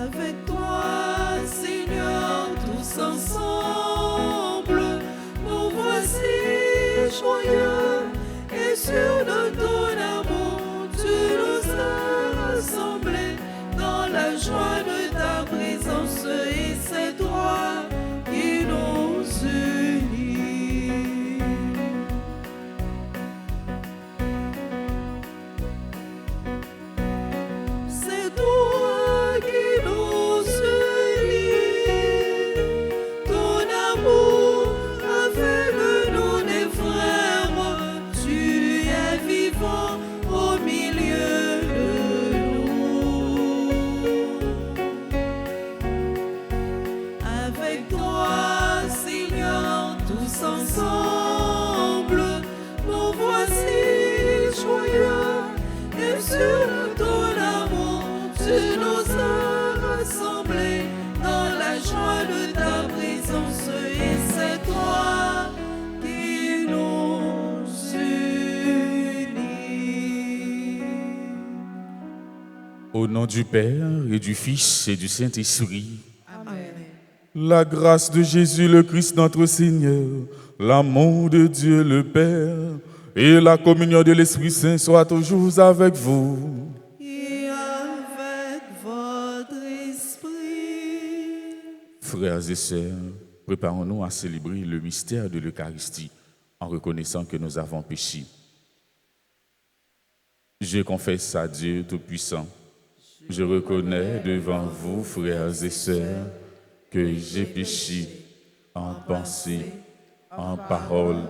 Avec toi, Seigneur, tous ensemble, nous voici joyeux et sûrs de ton amour. Tu nous as rassemblés dans la joie de ta présence et c'est toi qui nous unis. C'est toi qui nous unis. Ton amour a fait de nous des frères. Tu es vivant au milieu de nous. Avec toi, Seigneur, tous ensemble, nous voici joyeux et sûrs de ton amour. Tu nous as rassemblés dans la joie de ta présence et c'est toi qui nous unis. Au nom du Père et du Fils et du Saint-Esprit, Amen. la grâce de Jésus le Christ notre Seigneur, l'amour de Dieu le Père et la communion de l'Esprit Saint soient toujours avec vous. Et avec votre esprit. Frères et sœurs, préparons-nous à célébrer le mystère de l'Eucharistie en reconnaissant que nous avons péché. Je confesse à Dieu Tout-Puissant, je reconnais devant vous, frères et sœurs, que j'ai péché en pensée, en parole,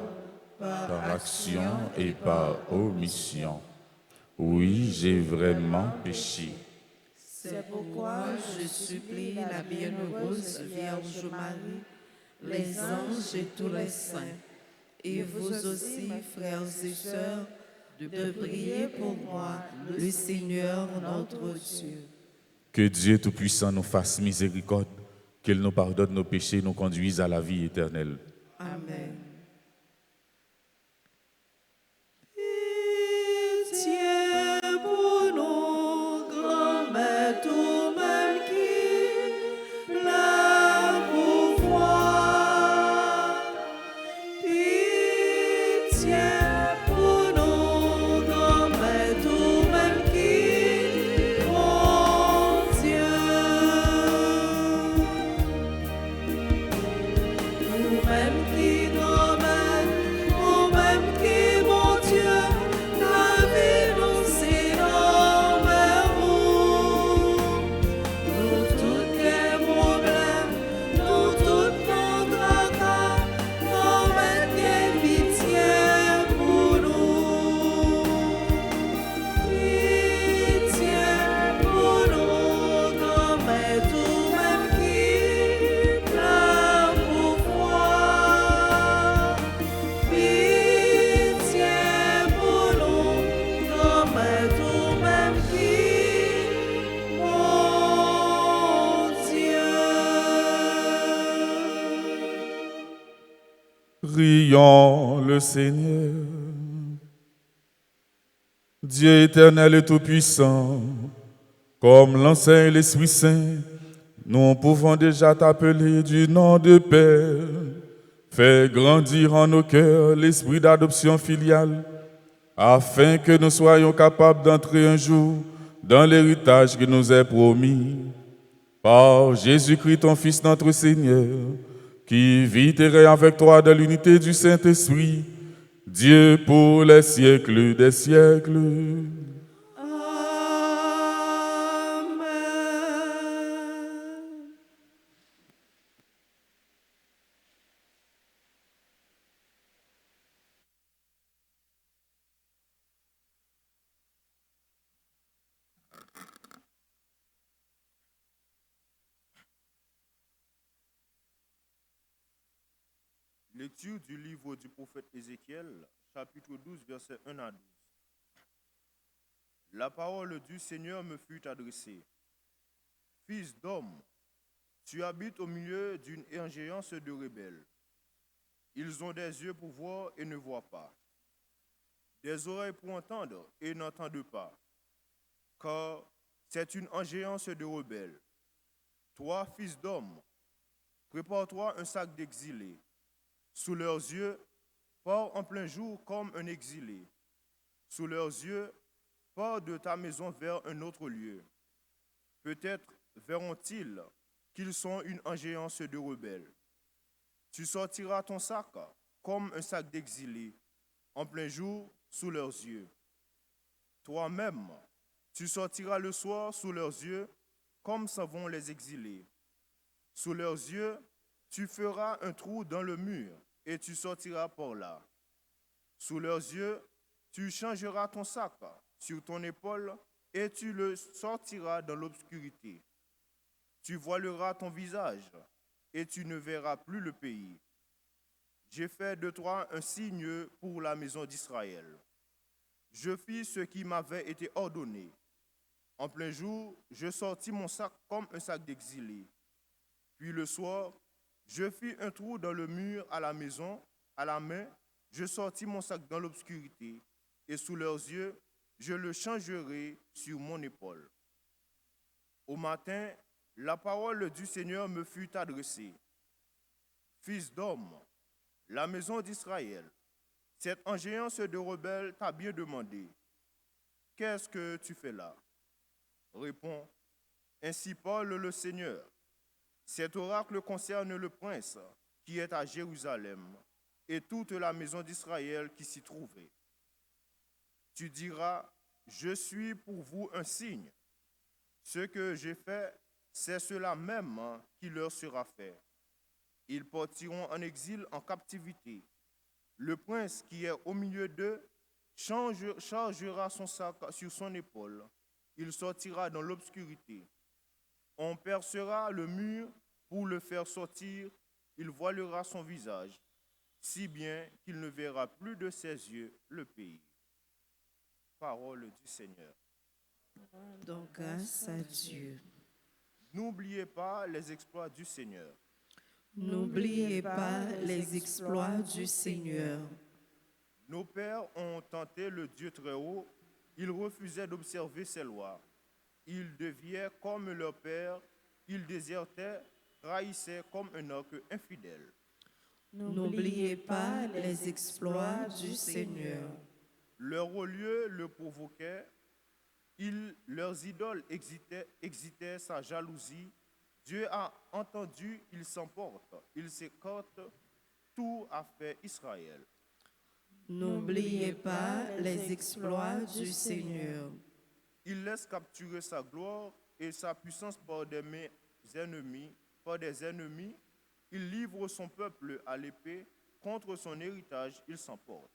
par action et par omission. Oui, j'ai vraiment péché. C'est pourquoi je supplie la bienheureuse Vierge Marie, les anges et tous les saints, et vous aussi, frères et sœurs, de prier pour moi, le Seigneur notre Dieu. Que Dieu Tout-Puissant nous fasse miséricorde, qu'il nous pardonne nos péchés et nous conduise à la vie éternelle. Amen. Pitié pour nous, grand-mère, tout même qui la pouvoir. Pitié pour nous, grand-mère, tout même qui, mon Dieu. Nous-mêmes qui grand-mère, nous-mêmes qui, mon Dieu, la vie nous c'est vers vous. Nous tous les problèmes, nous tous nos tracas, grand-mère, aie pitié pour nous. Pitié pour nous, grand-mère, tout même qui la pouvoir. Pitié pour nous, grand-mère, tout même qui, mon Dieu. Prions le Seigneur. Dieu éternel et tout-puissant, comme l'enseigne l'Esprit Saint, nous pouvons déjà t'appeler du nom de Père. Fais grandir en nos cœurs l'esprit d'adoption filiale, afin que nous soyons capables d'entrer un jour dans l'héritage qui nous est promis. Par Jésus-Christ, ton Fils, notre Seigneur, qui vit et règne avec toi dans l'unité du Saint-Esprit, Dieu pour les siècles des siècles. Amen. Lecture du livre du prophète Ézéchiel, chapitre 12, versets 1 à 12. La parole du Seigneur me fut adressée. Fils d'homme, tu habites au milieu d'une ingéance de rebelles. Ils ont des yeux pour voir et ne voient pas, des oreilles pour entendre et n'entendent pas, car c'est une ingéance de rebelles. Toi, fils d'homme, prépare-toi un sac d'exilé. Sous leurs yeux, pars en plein jour comme un exilé. Sous leurs yeux, pars de ta maison vers un autre lieu. Peut-être verront-ils qu'ils sont une ingéance de rebelles. Tu sortiras ton sac comme un sac d'exilé, en plein jour sous leurs yeux. Toi-même, tu sortiras le soir sous leurs yeux, comme s'en vont les exilés. Sous leurs yeux, tu feras un trou dans le mur, et tu sortiras par là. Sous leurs yeux, tu changeras ton sac sur ton épaule, et tu le sortiras dans l'obscurité. Tu voileras ton visage, et tu ne verras plus le pays. J'ai fait de toi un signe pour la maison d'Israël. Je fis ce qui m'avait été ordonné. En plein jour, je sortis mon sac comme un sac d'exilé. Puis le soir, je fis un trou dans le mur à la maison, à la main, je sortis mon sac dans l'obscurité, et sous leurs yeux, je le changerai sur mon épaule. Au matin, la parole du Seigneur me fut adressée. Fils d'homme, la maison d'Israël, cette ingéance de rebelles t'a bien demandé. Qu'est-ce que tu fais là? Réponds, ainsi parle le Seigneur. Cet oracle concerne le prince qui est à Jérusalem et toute la maison d'Israël qui s'y trouvait. Tu diras, je suis pour vous un signe. Ce que j'ai fait, c'est cela même qui leur sera fait. Ils partiront en exil, en captivité. Le prince qui est au milieu d'eux chargera son sac sur son épaule. Il sortira dans l'obscurité. On percera le mur pour le faire sortir. Il voilera son visage, si bien qu'il ne verra plus de ses yeux le pays. Parole du Seigneur. Donc, grâce à Dieu. N'oubliez pas les exploits du Seigneur. N'oubliez pas les exploits du Seigneur. Nos pères ont tenté le Dieu très haut. Ils refusaient d'observer ses lois. Ils deviaient comme leur père. Ils désertaient, trahissaient comme un orque infidèle. N'oubliez pas les exploits du Seigneur. Leur haut lieu le provoquait. Leurs idoles excitaient sa jalousie. Dieu a entendu, il s'emporte, il s'écarte, tout a fait Israël. N'oubliez pas les exploits du Seigneur. Il laisse capturer sa gloire et sa puissance par des ennemis. Il livre son peuple à l'épée, contre son héritage, il s'emporte.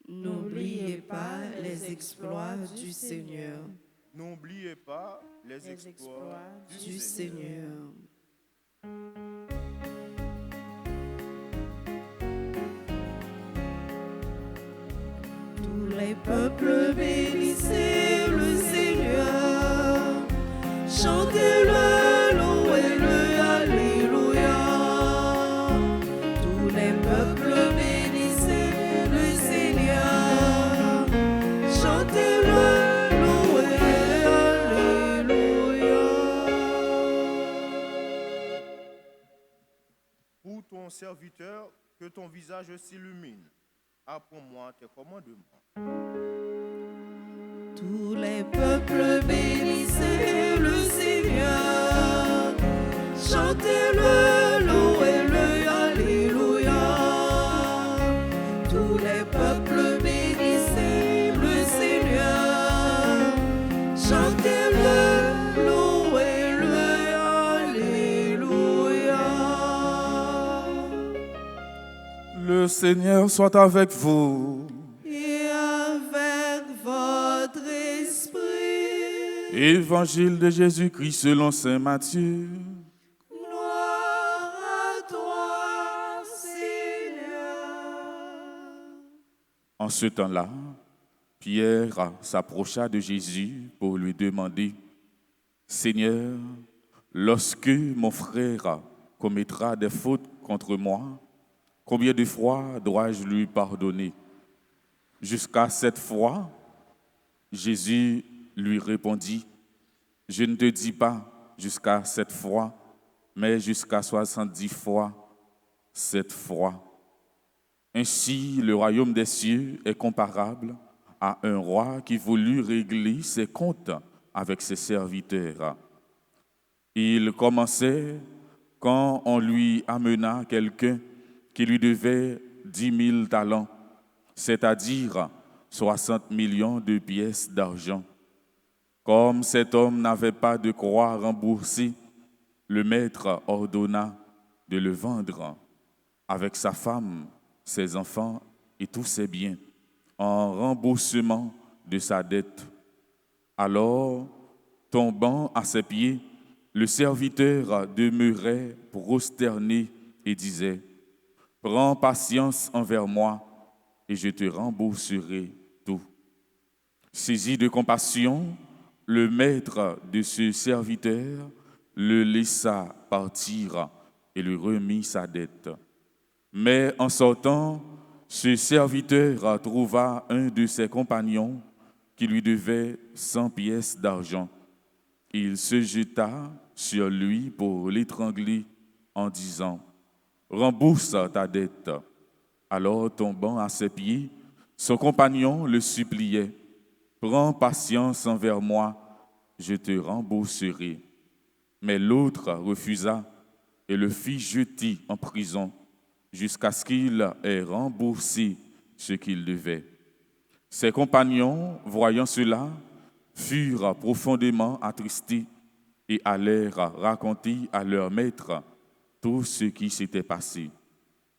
N'oubliez pas les exploits du Seigneur. N'oubliez pas les exploits Du Seigneur. Tous les peuples bénissez le Seigneur. Chantez-le, louez-le, alléluia. Tous les peuples bénissez le Seigneur. Chantez-le. Pour ton serviteur, que ton visage s'illumine. Apprends-moi tes commandements. Tous les peuples bénissez le Seigneur. Chantez-le, louez-le, alléluia. Tous les peuples bénissez le Seigneur. Chantez-le, louez-le, alléluia. Le Seigneur soit avec vous. Et avec votre esprit. Évangile de Jésus-Christ selon saint Matthieu. Gloire à toi, Seigneur. En ce temps-là, Pierre s'approcha de Jésus pour lui demander, « Seigneur, lorsque mon frère commettra des fautes contre moi, combien de fois dois-je lui pardonner? Jusqu'à 7 fois ?» Jésus lui répondit, « Je ne te dis pas jusqu'à 7 fois, mais jusqu'à 70 fois 7 fois. Ainsi, le royaume des cieux est comparable à un roi qui voulut régler ses comptes avec ses serviteurs. Il commençait quand on lui amena quelqu'un qui lui devait 10 000 talents, c'est-à-dire 60 millions de pièces d'argent. Comme cet homme n'avait pas de quoi à rembourser, le maître ordonna de le vendre avec sa femme, ses enfants et tous ses biens, en remboursement de sa dette. Alors, tombant à ses pieds, le serviteur demeurait prosterné et disait, « Prends patience envers moi et je te rembourserai tout. » Saisi de compassion, le maître de ce serviteur le laissa partir et lui remit sa dette. Mais en sortant, ce serviteur trouva un de ses compagnons qui lui devait 100 pièces d'argent. Il se jeta sur lui pour l'étrangler en disant, « Rembourse ta dette. » Alors, tombant à ses pieds, son compagnon le suppliait, « Prends patience envers moi, je te rembourserai. » Mais l'autre refusa et le fit jeter en prison jusqu'à ce qu'il ait remboursé ce qu'il devait. Ses compagnons, voyant cela, furent profondément attristés et allèrent raconter à leur maître tout ce qui s'était passé.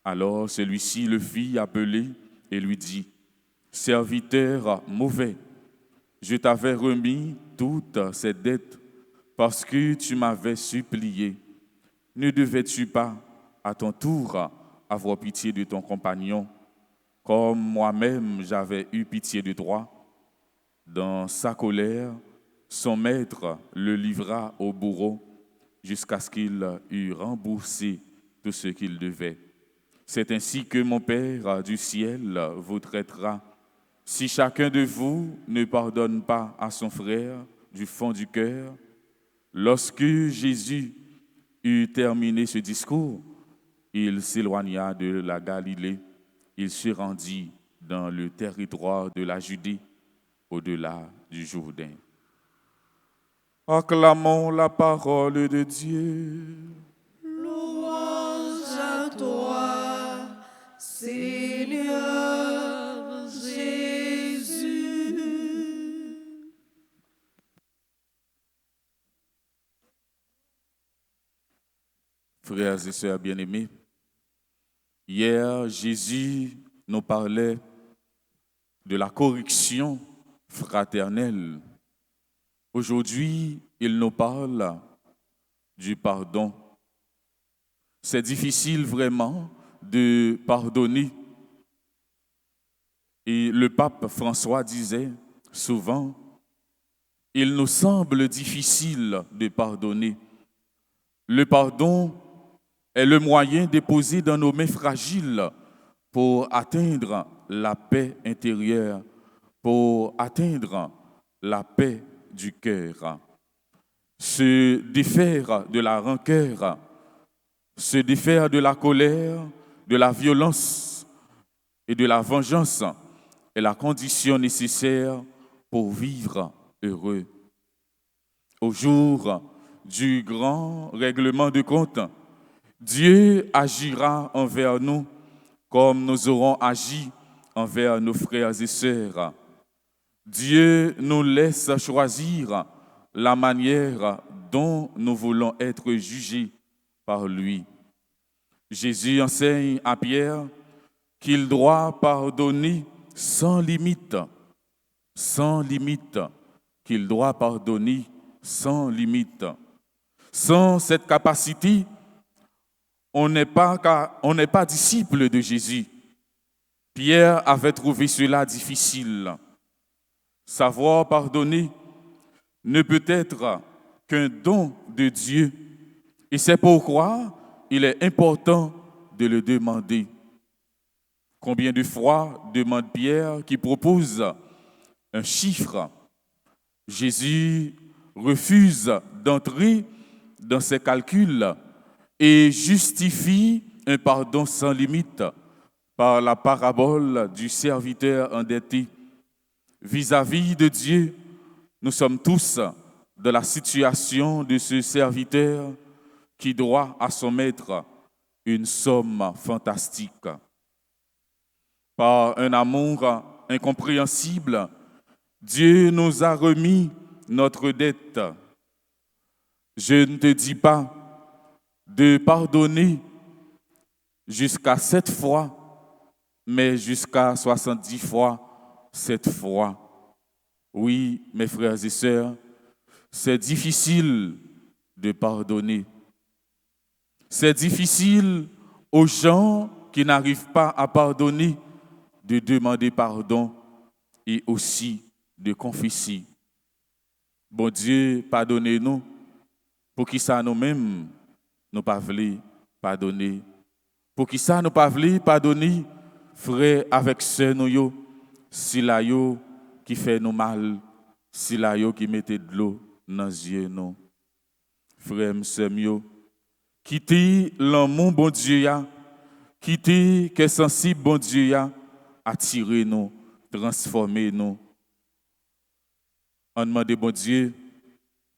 Alors celui-ci le fit appeler et lui dit, « Serviteur mauvais, je t'avais remis toutes ces dettes parce que tu m'avais supplié. Ne devais-tu pas, à ton tour, avoir pitié de ton compagnon, comme moi-même j'avais eu pitié de toi? » Dans sa colère, son maître le livra au bourreau jusqu'à ce qu'il eût remboursé tout ce qu'il devait. C'est ainsi que mon Père du ciel vous traitera, si chacun de vous ne pardonne pas à son frère du fond du cœur. Lorsque Jésus eut terminé ce discours, il s'éloigna de la Galilée. Il se rendit dans le territoire de la Judée, au-delà du Jourdain. Acclamons la parole de Dieu. Louange à toi, Seigneur Jésus. Frères et sœurs bien-aimés, hier, Jésus nous parlait de la correction fraternelle. Aujourd'hui, il nous parle du pardon. C'est difficile vraiment de pardonner. Et le pape François disait souvent, il nous semble difficile de pardonner. Le pardon est le moyen déposé dans nos mains fragiles pour atteindre la paix intérieure, pour atteindre la paix du cœur. Se défaire de la rancœur, se défaire de la colère, de la violence et de la vengeance est la condition nécessaire pour vivre heureux. Au jour du grand règlement de compte, Dieu agira envers nous comme nous aurons agi envers nos frères et sœurs. Dieu nous laisse choisir la manière dont nous voulons être jugés par lui. Jésus enseigne à Pierre qu'il doit pardonner sans limite, qu'il doit pardonner sans limite. Sans cette capacité, on n'est pas disciple de Jésus. Pierre avait trouvé cela difficile. Savoir pardonner ne peut être qu'un don de Dieu. Et c'est pourquoi il est important de le demander. Combien de fois demande Pierre qui propose un chiffre? Jésus refuse d'entrer dans ses calculs et justifie un pardon sans limite par la parabole du serviteur endetté. Vis-à-vis de Dieu, nous sommes tous dans la situation de ce serviteur qui doit à son maître une somme fantastique. Par un amour incompréhensible, Dieu nous a remis notre dette. Je ne te dis pas de pardonner jusqu'à 7 fois, mais jusqu'à 70 fois 7 fois. Oui, mes frères et sœurs, c'est difficile de pardonner. C'est difficile aux gens qui n'arrivent pas à pardonner de demander pardon et aussi de confesser. Bon Dieu, pardonnez-nous pour qui ça nous-mêmes nous pas voulu pardonner. Pour qui ça nous pas voulu pardonner, frère avec sœur nous yo, si la yo qui fait nous mal, si la yo qui mettait de l'eau dans les yeux nous. Frère sœur yo, quittez l'amour bon Dieu ya, quittez que sensible bon Dieu ya, attirer nous, transformer nous. On demande bon Dieu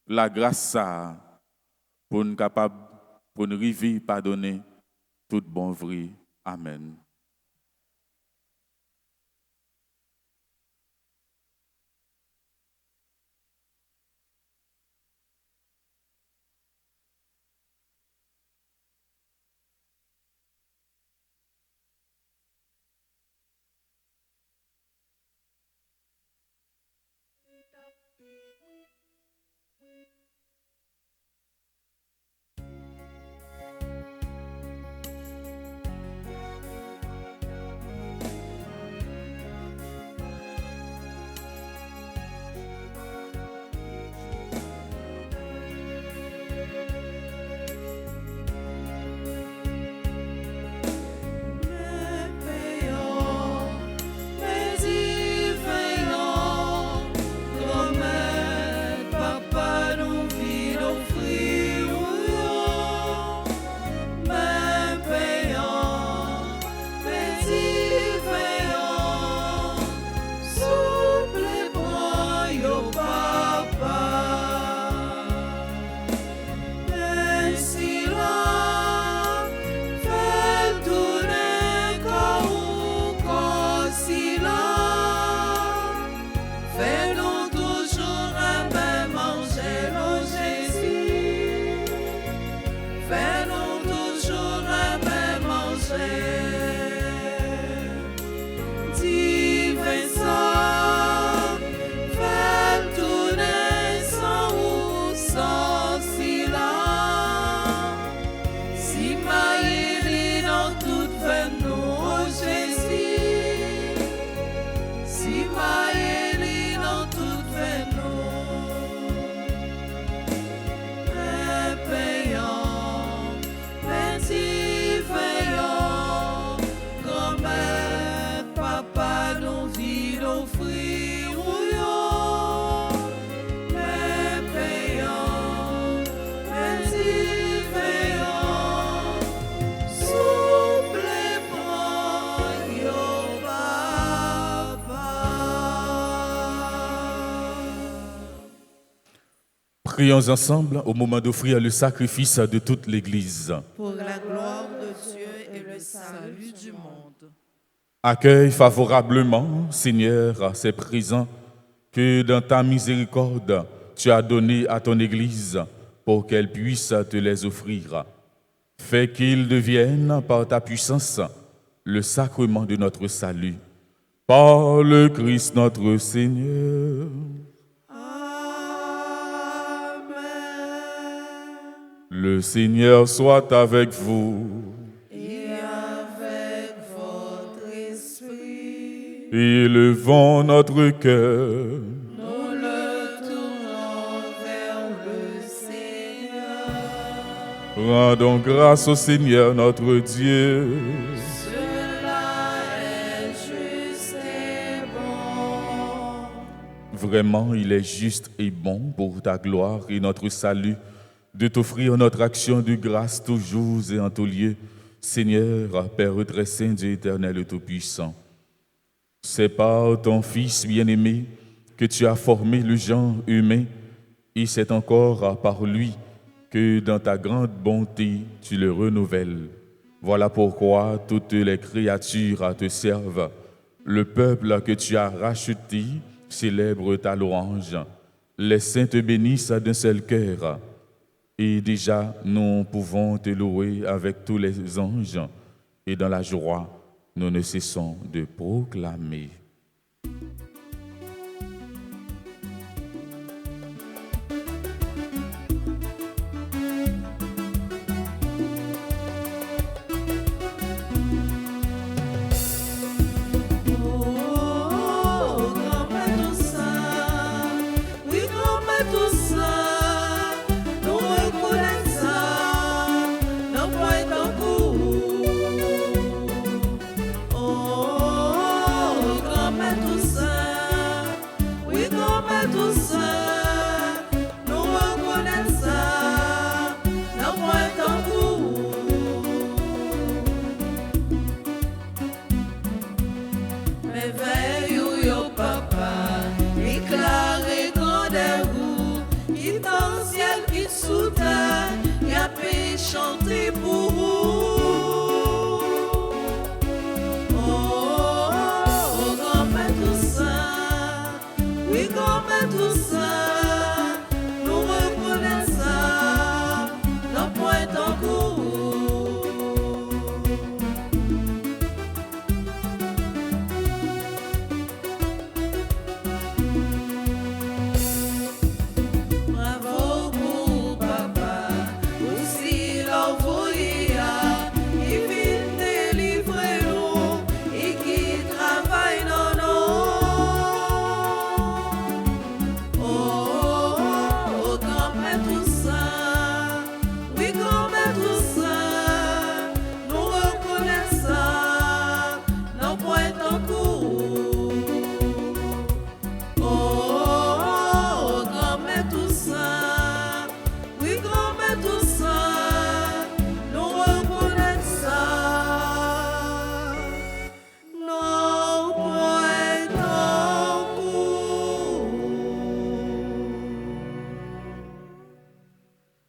la grâce ça pour nous capable pour nous arriver pardonner tout bon vrai. Amen. Prions ensemble au moment d'offrir le sacrifice de toute l'Église. Pour la gloire de Dieu et le salut du monde. Accueille favorablement, Seigneur, ces présents que dans ta miséricorde, tu as donnés à ton Église pour qu'elle puisse te les offrir. Fais qu'ils deviennent par ta puissance le sacrement de notre salut. Par le Christ notre Seigneur. Le Seigneur soit avec vous. Et avec votre esprit. Élevons notre cœur. Nous le tournons vers le Seigneur. Rendons grâce au Seigneur notre Dieu. Cela est juste et bon. Vraiment, il est juste et bon pour ta gloire et notre salut de t'offrir notre action de grâce toujours et en tout lieu, Seigneur, Père très saint, Dieu éternel et tout-puissant. C'est par ton Fils bien-aimé que tu as formé le genre humain, et c'est encore par lui que dans ta grande bonté tu le renouvelles. Voilà pourquoi toutes les créatures te servent. Le peuple que tu as racheté célèbre ta louange. Les saints te bénissent d'un seul cœur. Et déjà, nous pouvons te louer avec tous les anges. Et dans la joie, nous ne cessons de proclamer. Chanter pour vous. Oh, grand Maître Saint, oui, grand Maître Saint, nous reconnaissons nos points en cours. Bravo pour papa, aussi l'envoyer, il vient délivrer nous et qui travaille dans nous. Oh, grand Maître Saint, oui, grand Maître Saint, nous reconnaissons nos points en cours. Oh, grand Maître Saint, oui, grand Maître Saint, nous reconnaissons nos points en cours.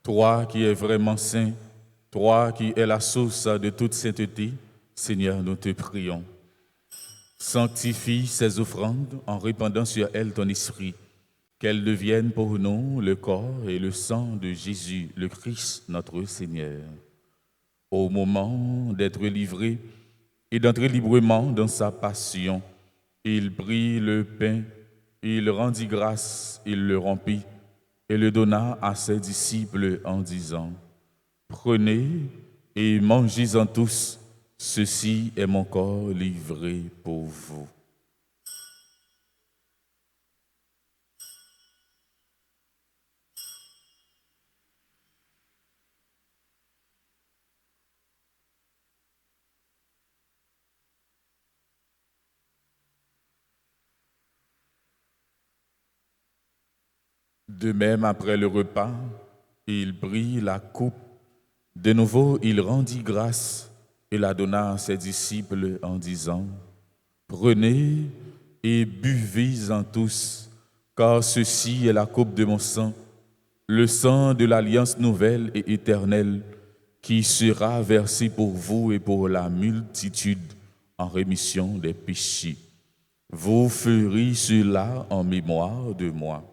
Toi qui es vraiment saint, toi qui es la source de toute sainteté, Seigneur, nous te prions. Sanctifie ces offrandes en répandant sur elles ton esprit, qu'elles deviennent pour nous le corps et le sang de Jésus, le Christ, notre Seigneur. Au moment d'être livré et d'entrer librement dans sa passion, il prit le pain, il rendit grâce, il le rompit et le donna à ses disciples en disant: Prenez et mangez-en tous, ceci est mon corps livré pour vous. De même, après le repas, il prit la coupe. De nouveau, il rendit grâce et la donna à ses disciples en disant: Prenez et buvez-en tous, car ceci est la coupe de mon sang, le sang de l'alliance nouvelle et éternelle, qui sera versé pour vous et pour la multitude en rémission des péchés. Vous ferez cela en mémoire de moi.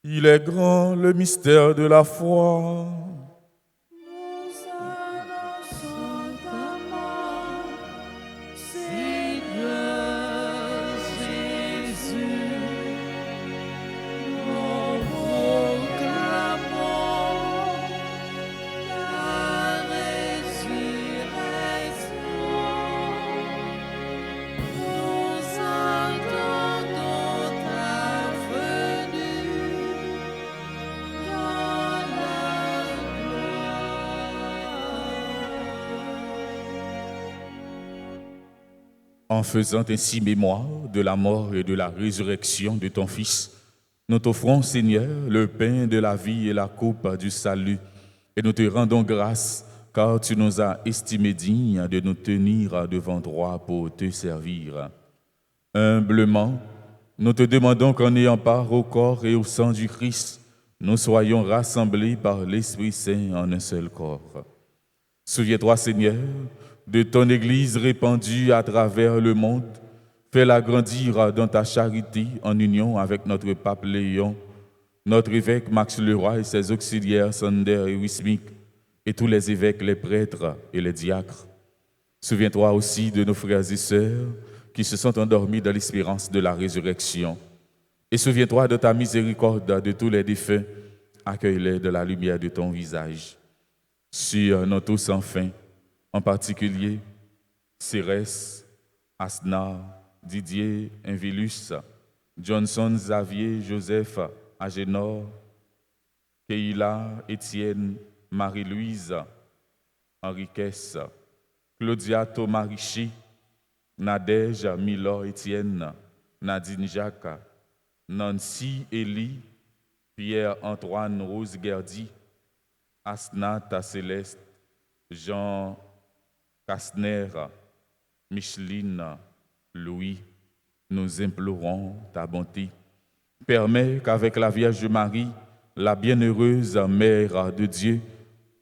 Il est grand le mystère de la foi. Nous annonçons ta mort, Seigneur Jésus. Nous proclamons ta résurrection. Nous entendons ta En faisant ainsi mémoire de la mort et de la résurrection de ton Fils, nous t'offrons, Seigneur, le pain de la vie et la coupe du salut, et nous te rendons grâce, car tu nous as estimés dignes de nous tenir devant droit pour te servir. Humblement, nous te demandons qu'en ayant part au corps et au sang du Christ, nous soyons rassemblés par l'Esprit Saint en un seul corps. Souviens-toi, Seigneur, de ton Église répandue à travers le monde. Fais-la grandir dans ta charité en union avec notre pape Léon, notre évêque Max Leroy et ses auxiliaires Sander et Wismik, et tous les évêques, les prêtres et les diacres. Souviens-toi aussi de nos frères et sœurs qui se sont endormis dans l'espérance de la résurrection. Et souviens-toi de ta miséricorde de tous les défunts, accueille-les de la lumière de ton visage. Sur nous tous enfin, en particulier Cérès, Asna, Didier, Invilus, Johnson, Xavier, Joseph, Agénor, Keila, Étienne, Marie-Louise, Henriquez, Claudia Thomas Richie, Nadège, Milor, Étienne, Nadine Jacques, Nancy, Élie, Pierre-Antoine, Rose Gerdy, Asnat, Céleste, Jean Kastner, Micheline, Louis, nous implorons ta bonté. Permets qu'avec la Vierge Marie, la bienheureuse Mère de Dieu,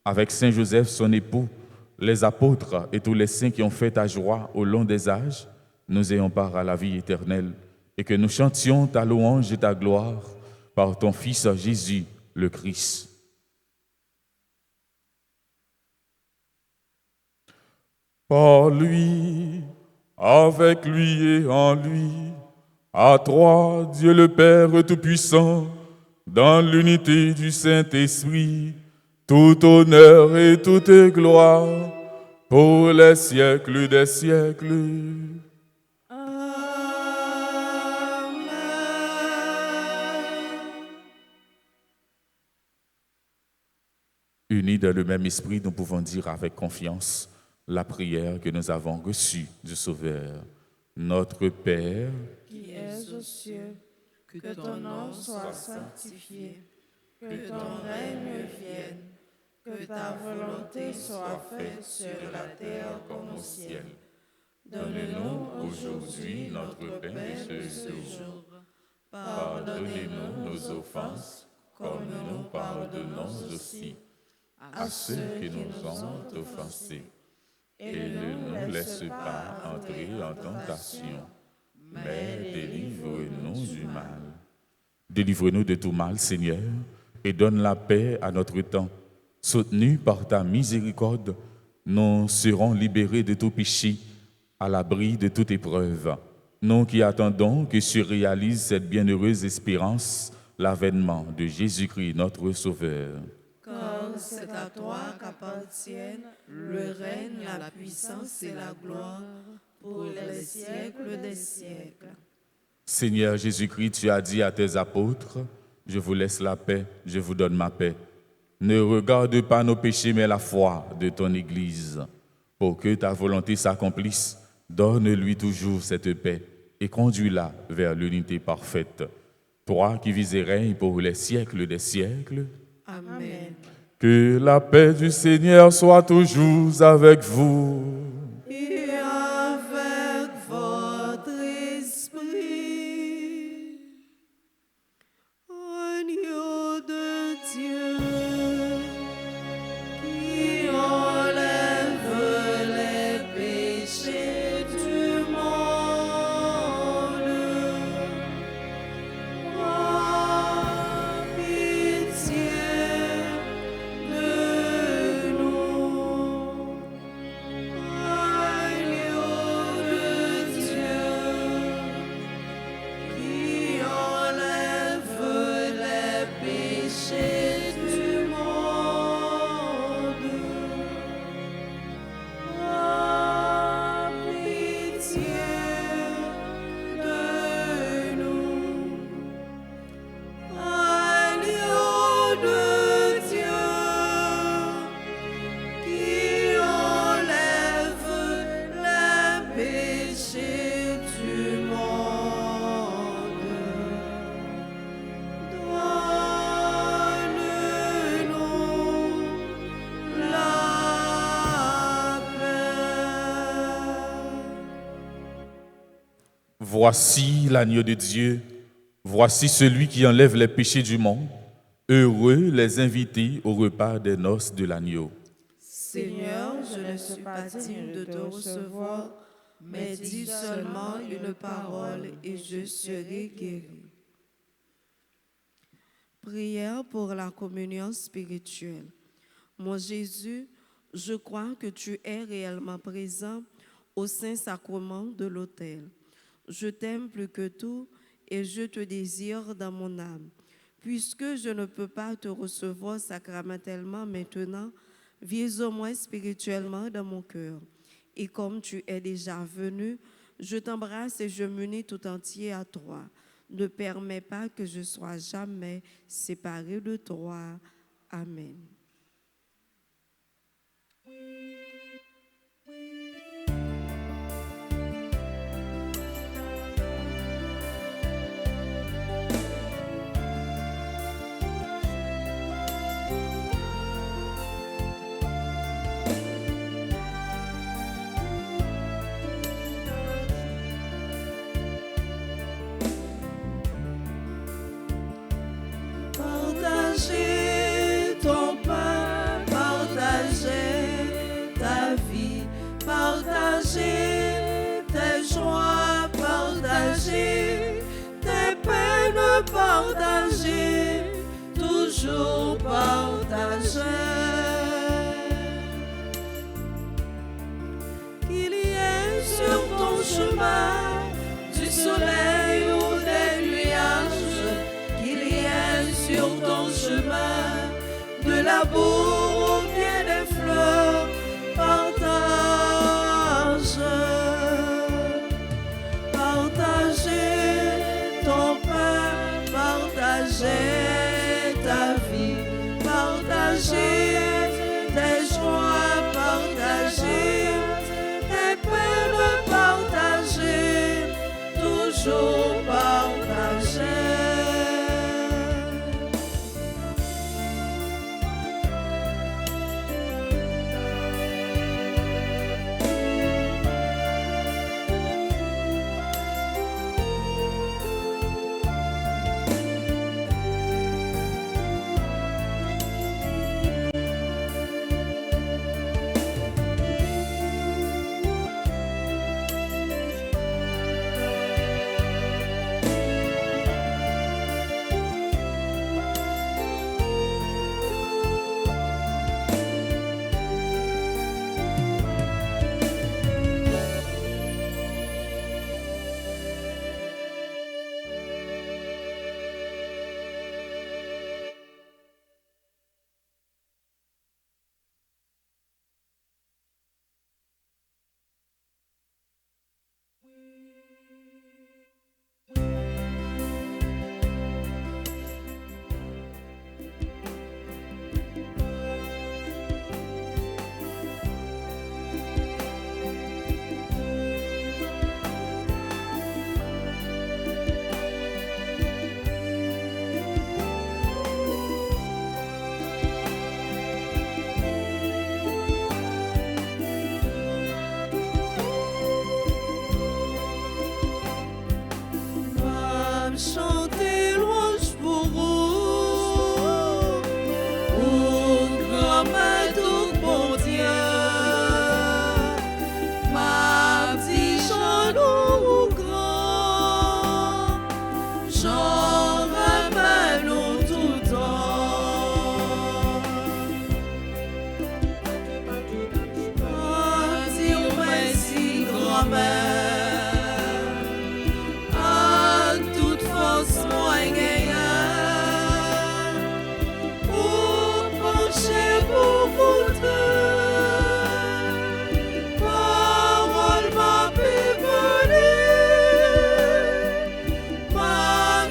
avec Saint Joseph, son époux, les apôtres et tous les saints qui ont fait ta joie au long des âges, nous ayons part à la vie éternelle et que nous chantions ta louange et ta gloire par ton Fils Jésus, le Christ. Par lui, avec lui et en lui, à toi, Dieu le Père Tout-Puissant, dans l'unité du Saint-Esprit, tout honneur et toute gloire pour les siècles des siècles. Unis dans le même esprit, nous pouvons dire avec confiance la prière que nous avons reçue du Sauveur. Notre Père, qui es aux cieux, que ton nom soit sanctifié, que ton règne vienne, que ta volonté soit faite sur la terre comme au ciel. Donne-nous aujourd'hui notre pain de ce jour. Pardonnez-nous nos offenses, comme nous pardonnons aussi à ceux qui nous ont offensés. Et ne nous laisse pas entrer en tentation, mais délivre-nous du mal. délivre-nous de tout mal, Seigneur, et donne la paix à notre temps. Soutenus par ta miséricorde, nous serons libérés de tout péché, à l'abri de toute épreuve. Nous qui attendons que se réalise cette bienheureuse espérance, l'avènement de Jésus-Christ, notre Sauveur. Car c'est à toi qu'appartiennent le règne, la puissance et la gloire pour les siècles des siècles. Seigneur Jésus-Christ, tu as dit à tes apôtres, « Je vous laisse la paix, je vous donne ma paix. » Ne regarde pas nos péchés, mais la foi de ton Église. Pour que ta volonté s'accomplisse, donne-lui toujours cette paix et conduis-la vers l'unité parfaite. Toi qui vis et règnes pour les siècles des siècles. Amen. Que la paix du Seigneur soit toujours avec vous. Et avec votre esprit, agneau de Dieu, qui enlève les péchés du monde, aie pitié de nous. Voici l'agneau de Dieu, voici celui qui enlève les péchés du monde. Heureux les invités au repas des noces de l'agneau. Seigneur, je ne suis pas digne de te recevoir, mais dis seulement une parole et je serai guéri. Prière pour la communion spirituelle. Mon Jésus, je crois que tu es réellement présent au Saint-Sacrement de l'autel. Je t'aime plus que tout et je te désire dans mon âme. Puisque je ne peux pas te recevoir sacramentellement maintenant, viens au moins spirituellement dans mon cœur. Et comme tu es déjà venu, je t'embrasse et je m'unis tout entier à toi. Ne permets pas que je sois jamais séparé de toi. Amen. Partagez ton pain, partagez ta vie, partagez tes joies, partagez tes peines, partagez, toujours partagez. Qu'il y ait sur ton chemin du soleil ou des nuages, qu'il y ait sur ton chemin de la boue ou bien des fleurs, partage. Partagez ton pain, partagez ta vie, partagez tes joies, partagez tes peines, partagez, toujours partagez. Chanter louange pour vous, grand maître, mon Dieu, ma petite genou grand, j'en ramène tout le temps. Dis merci, grand-mère. Parole m'a pu voler, m'a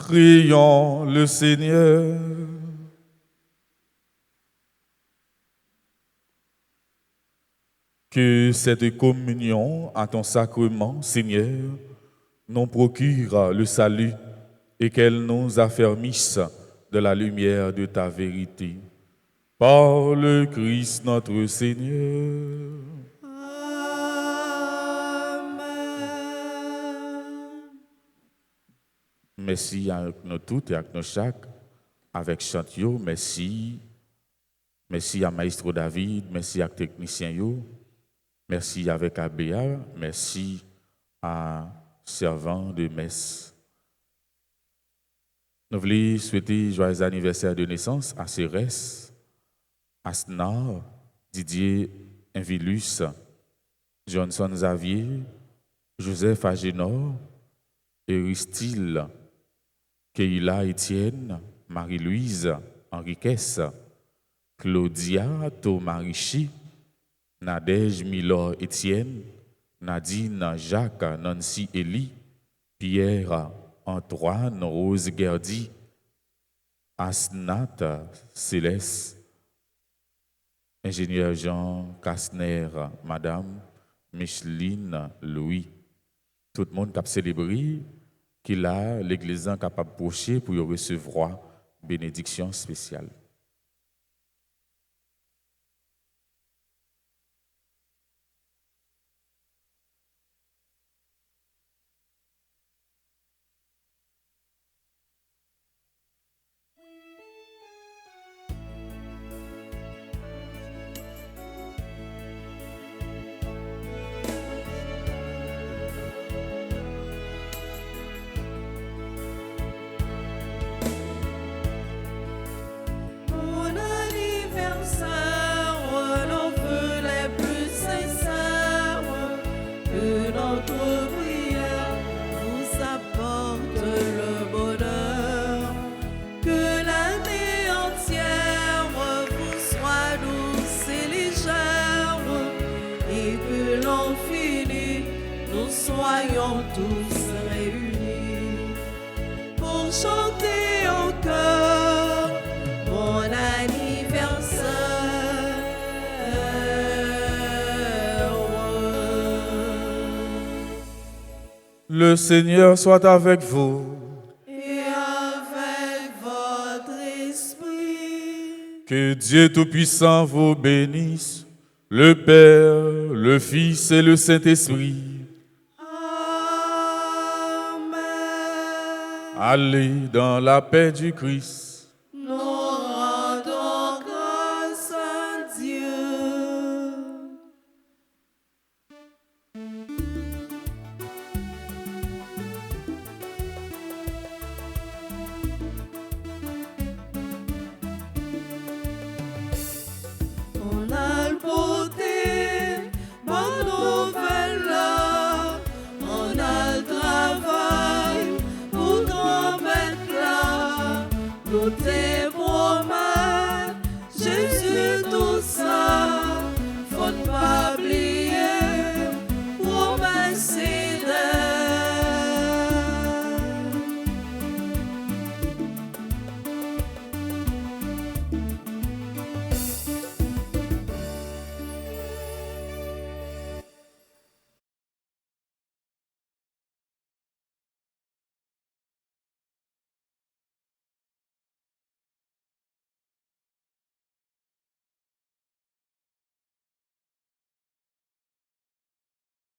Prions le Seigneur. Que cette communion à ton sacrement, Seigneur, nous procure le salut et qu'elle nous affermisse de la lumière de ta vérité. Par le Christ notre Seigneur. Merci à nous toutes et à nous chaque, avec Chantio, merci. Merci à Maestro David, merci à technicien yo, merci avec Abéa, merci à servant de messe. Nous voulons souhaiter joyeux anniversaire de naissance à Cérès, Asnar, Didier Invilus, Johnson Xavier, Joseph Agénor, Eurystyle, Keila Étienne, Marie-Louise, Henriquès, Claudia Tomarichi, Nadège Milor Étienne, Nadine Jacques Nancy Elie, Pierre Antoine Rose Gerdy, Asnat Céleste, Ingénieur Jean Kastner, Madame Micheline Louis. Tout le monde qui a célébré, qu'il a l'église capable de procher pour recevoir bénédiction spéciale. Soyons tous réunis pour chanter encore mon anniversaire. Le Seigneur soit avec vous. Et avec votre esprit. Que Dieu Tout-Puissant vous bénisse, le Père, le Fils et le Saint-Esprit. Allez dans la paix du Christ. Nous rendons grâce à Dieu. On a le porté, bonne nouvelle là. On a le travail. Nous